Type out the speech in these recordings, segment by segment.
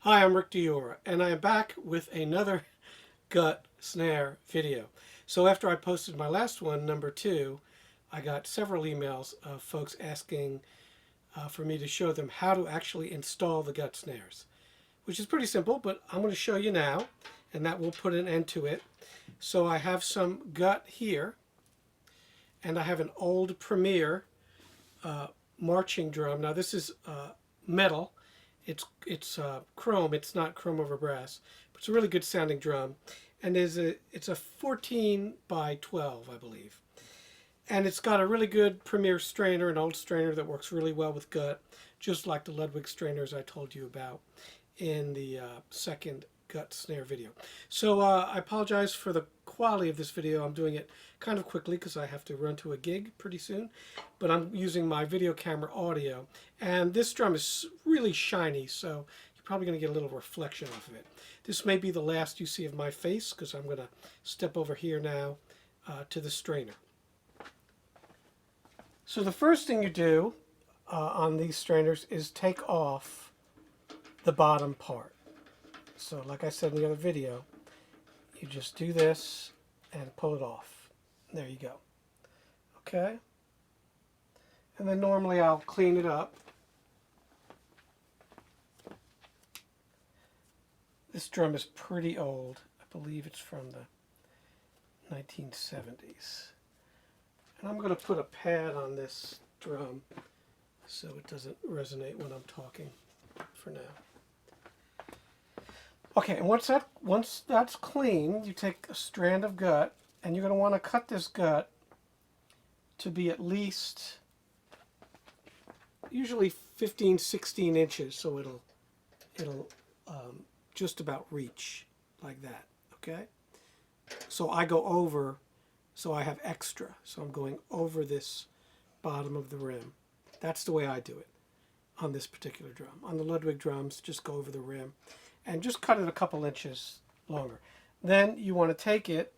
Hi, I'm Rick Diora, and I am back with another gut snare video. So after I posted my last one, number 2, I got several emails of folks asking for me to show them how to actually install the gut snares, which is pretty simple, but I'm going to show you now, and that will put an end to it. So I have some gut here, and I have an old Premier marching drum. Now this is metal. It's chrome. It's not chrome over brass, but it's a really good sounding drum, and it's a 14 by 12, I believe, and it's got a really good Premier strainer, an old strainer that works really well with gut, just like the Ludwig strainers I told you about in the second gut snare video. So I apologize for the quality of this video. I'm doing it kind of quickly because I have to run to a gig pretty soon, but I'm using my video camera audio, and this drum is really shiny, so you're probably going to get a little reflection off of it. This may be the last you see of my face because I'm going to step over here now to the strainer. So the first thing you do on these strainers is take off the bottom part. So like I said in the other video, you just do this and pull it off. There you go. Okay? And then normally I'll clean it up. This drum is pretty old. I believe it's from the 1970s. And I'm going to put a pad on this drum so it doesn't resonate when I'm talking for now. Okay, and once that's clean, you take a strand of gut, and you're going to want to cut this gut to be at least usually 15, 16 inches, so it'll just about reach like that. Okay, so I go over, so I have extra, so I'm going over this bottom of the rim. That's the way I do it on this particular drum. On the Ludwig drums, just go over the rim and just cut it a couple inches longer. Then you want to take it,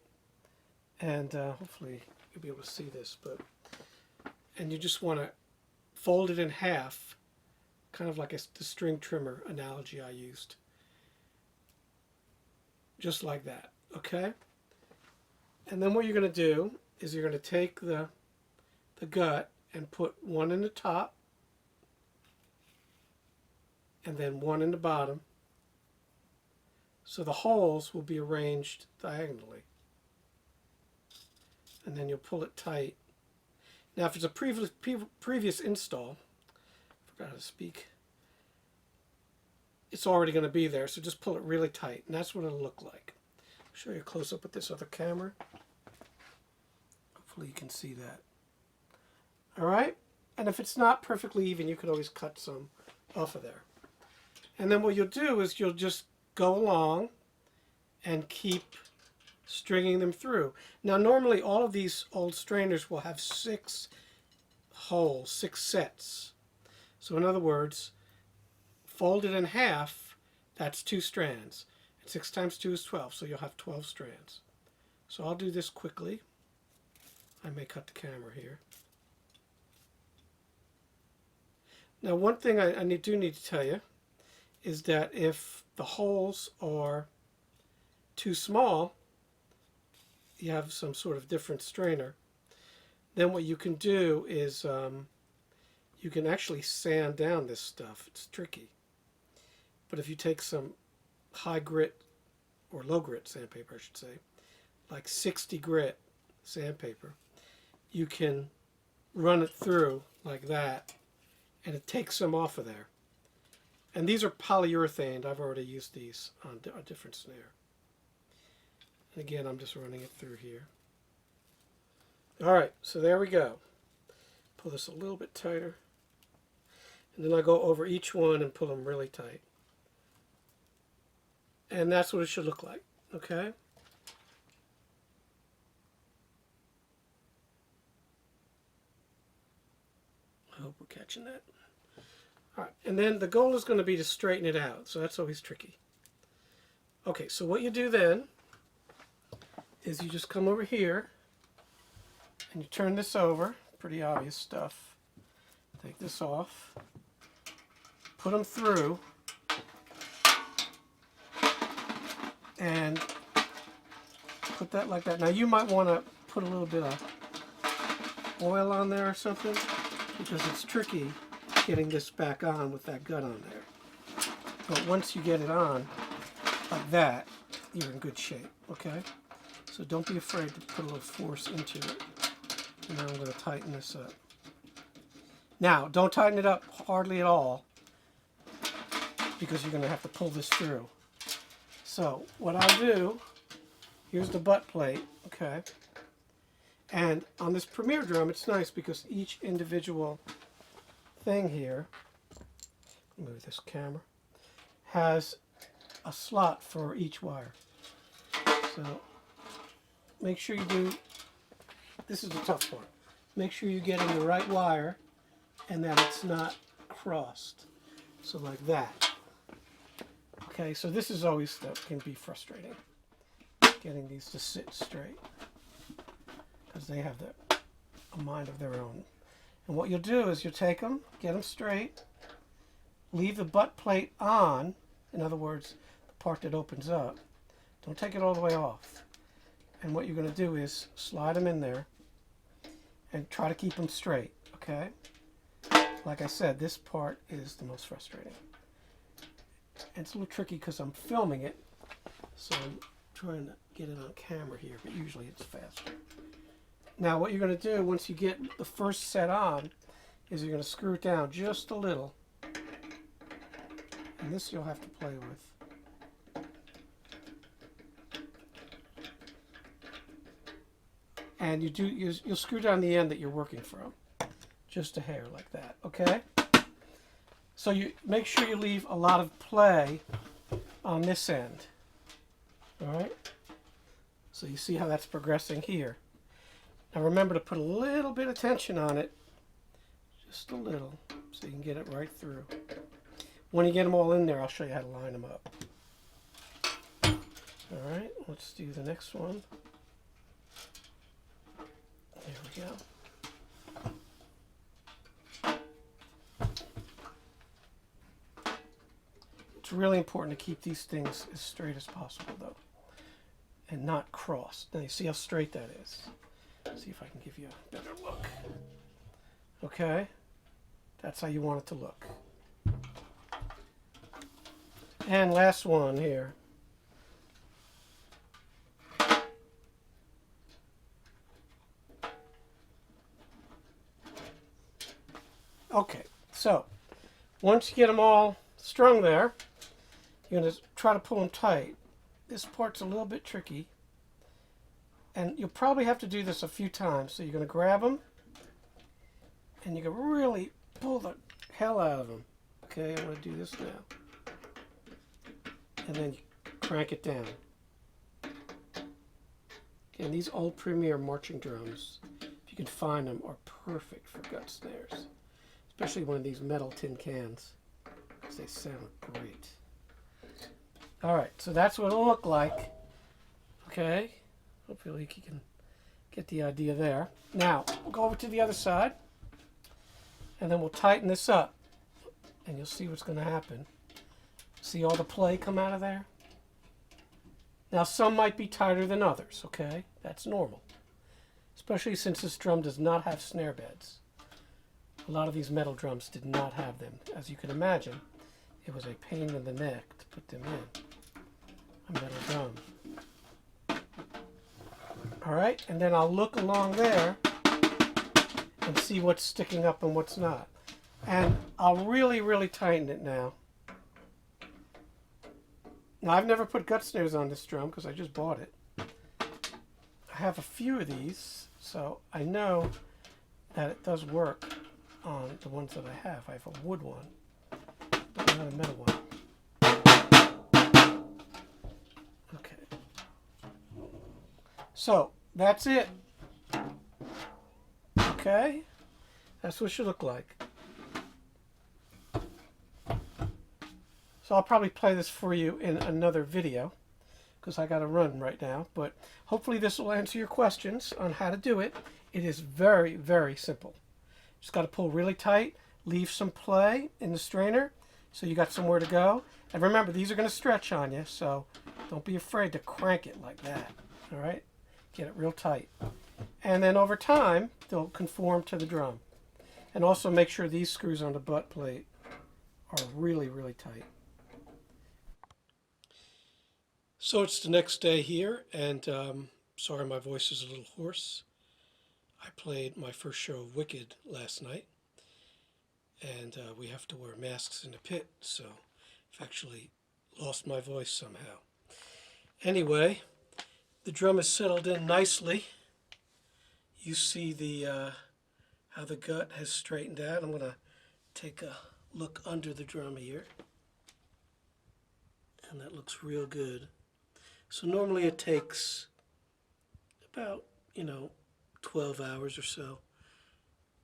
and hopefully you'll be able to see this, and you just want to fold it in half, kind of like the string trimmer analogy I used. Just like that, okay? And then what you're going to do is you're going to take the gut and put one in the top, and then one in the bottom, so the holes will be arranged diagonally. And then you'll pull it tight. Now if it's a previous install, I forgot how to speak, it's already going to be there, so just pull it really tight, and that's what it'll look like. I'll show you a close-up with this other camera. Hopefully you can see that. Alright? And if it's not perfectly even, you could always cut some off of there. And then what you'll do is you'll just go along and keep stringing them through. Now normally all of these old strainers will have 6 holes, 6 sets. So in other words, folded in half, that's 2 strands. And 6 times 2 is 12, so you'll have 12 strands. So I'll do this quickly. I may cut the camera here. Now one thing I do need to tell you is that if the holes are too small, you have some sort of different strainer, then what you can do is you can actually sand down this stuff. It's tricky. But if you take some high grit or low grit sandpaper, I should say, like 60 grit sandpaper, you can run it through like that, and it takes some off of there. And these are polyurethane. I've already used these on a different snare. And again, I'm just running it through here. Alright, so there we go. Pull this a little bit tighter. And then I go over each one and pull them really tight. And that's what it should look like. Okay? I hope we're catching that. Alright, and then the goal is going to be to straighten it out, so that's always tricky. Okay, so what you do then is you just come over here and you turn this over. Pretty obvious stuff. Take this off, put them through, and put that like that. Now you might want to put a little bit of oil on there or something, because it's tricky getting this back on with that gut on there. But once you get it on like that, you're in good shape, okay? So don't be afraid to put a little force into it. And now I'm going to tighten this up. Now, don't tighten it up hardly at all, because you're going to have to pull this through. So what I'll do, here's the butt plate, okay? And on this Premier drum, it's nice because each individual thing here, move this camera, has a slot for each wire. So make sure you do, this is the tough part, make sure you're getting the right wire and that it's not crossed. So like that. Okay, so this is always, that can be frustrating, getting these to sit straight, because they have a mind of their own. And what you'll do is you'll take them, get them straight, leave the butt plate on, in other words, the part that opens up. Don't take it all the way off. And what you're going to do is slide them in there and try to keep them straight, okay? Like I said, this part is the most frustrating. And it's a little tricky because I'm filming it, so I'm trying to get it on camera here, but usually it's faster. Now what you're going to do once you get the first set on is you're going to screw it down just a little. And this you'll have to play with. And you'll screw down the end that you're working from. Just a hair like that, okay? So you make sure you leave a lot of play on this end. All right? So you see how that's progressing here. Now remember to put a little bit of tension on it, just a little, so you can get it right through. When you get them all in there, I'll show you how to line them up. All right, let's do the next one. There we go. It's really important to keep these things as straight as possible, though, and not crossed. Now you see how straight that is. Let's see if I can give you a better look. Okay, that's how you want it to look. And last one here. Okay, so once you get them all strung there, you're going to try to pull them tight. This part's a little bit tricky, and you'll probably have to do this a few times. So you're going to grab them, and you're going to really pull the hell out of them. Okay, I'm going to do this now. And then you crank it down. And these old Premier marching drums, if you can find them, are perfect for gut snares. Especially one of these metal tin cans, because they sound great. Alright, so that's what it'll look like. Okay, hopefully you can get the idea there. Now, we'll go over to the other side, and then we'll tighten this up, and you'll see what's going to happen. See all the play come out of there? Now, some might be tighter than others, okay? That's normal. Especially since this drum does not have snare beds. A lot of these metal drums did not have them. As you can imagine, it was a pain in the neck to put them in a metal drum. Alright, and then I'll look along there and see what's sticking up and what's not. And I'll really, really tighten it now. Now, I've never put gut snares on this drum because I just bought it. I have a few of these, so I know that it does work on the ones that I have. I have a wood one, but not a metal one. Okay. So, that's it. Okay? That's what it should look like. So I'll probably play this for you in another video, because I got to run right now. But hopefully this will answer your questions on how to do it. It is very, very simple. Just got to pull really tight, leave some play in the strainer so you got somewhere to go. And remember, these are going to stretch on you, so Don't be afraid to crank it like that. All right? Get it real tight. And then over time, they'll conform to the drum. And also make sure these screws on the butt plate are really, really tight. So it's the next day here, and sorry my voice is a little hoarse. I played my first show of Wicked last night, and we have to wear masks in the pit, so I've actually lost my voice somehow. Anyway, the drum is settled in nicely. You see the how the gut has straightened out. I'm going to take a look under the drum here, and that looks real good. So normally it takes about, 12 hours or so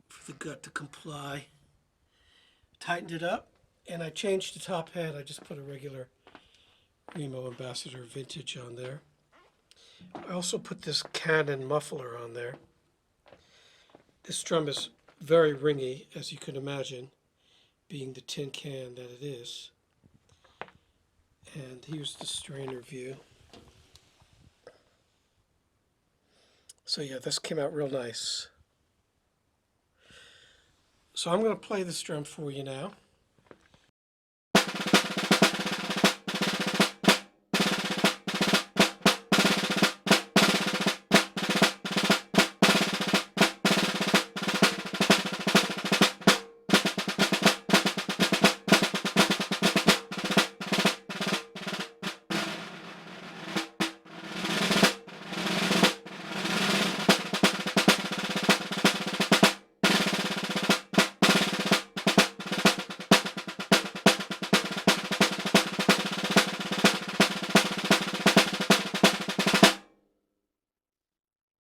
for the gut to comply. Tightened it up, and I changed the top head. I just put a regular Remo Ambassador Vintage on there. I also put this Canon muffler on there. This drum is very ringy, as you can imagine, being the tin can that it is. And here's the strainer view. So yeah, this came out real nice. So I'm going to play this drum for you now.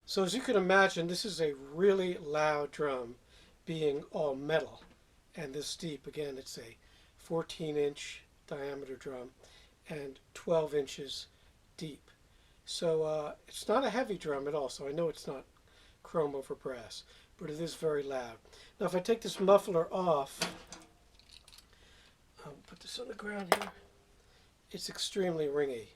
So as you can imagine, this is a really loud drum, being all metal and this deep. Again, it's a 14-inch diameter drum and 12 inches deep. So it's not a heavy drum at all, so I know it's not chrome over brass, but it is very loud. Now if I take this muffler off, I'll put this on the ground here, it's extremely ringy.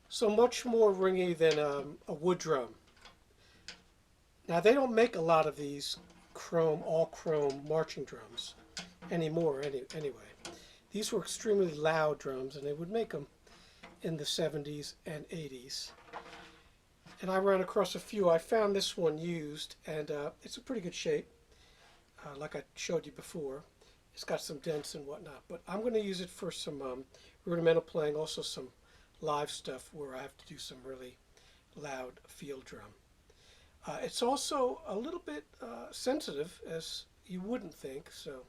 So much more ringy than a wood drum. Now they don't make a lot of these all chrome marching drums anymore anyway. These were extremely loud drums, and they would make them in the 70s and 80s. And I ran across a few. I found this one used, and it's a pretty good shape, like I showed you before. It's got some dents and whatnot, but I'm going to use it for some rudimental playing, also some live stuff where I have to do some really loud field drum. It's also a little bit sensitive, as you wouldn't think, so.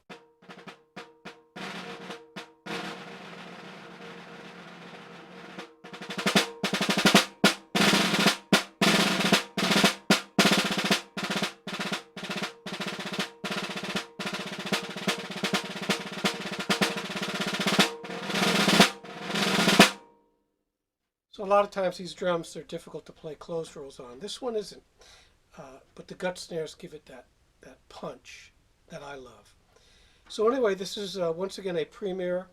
So a lot of times these drums are difficult to play closed rolls on. This one isn't, but the gut snares give it that punch that I love. So anyway, this is once again a Premier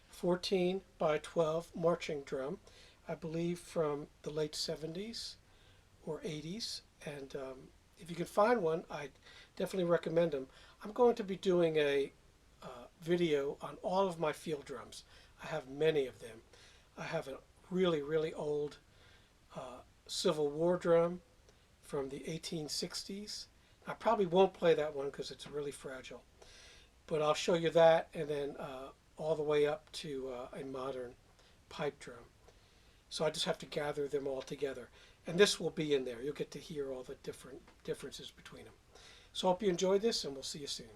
14 by 12 marching drum, I believe from the late 70s or 80s. And if you can find one, I definitely recommend them. I'm going to be doing a video on all of my field drums. I have many of them. I have a really, really old Civil War drum from the 1860s. I probably won't play that one because it's really fragile, but I'll show you that, and then all the way up to a modern pipe drum. So I just have to gather them all together, and this will be in there. You'll get to hear all the different differences between them. So I hope you enjoyed this, and we'll see you soon.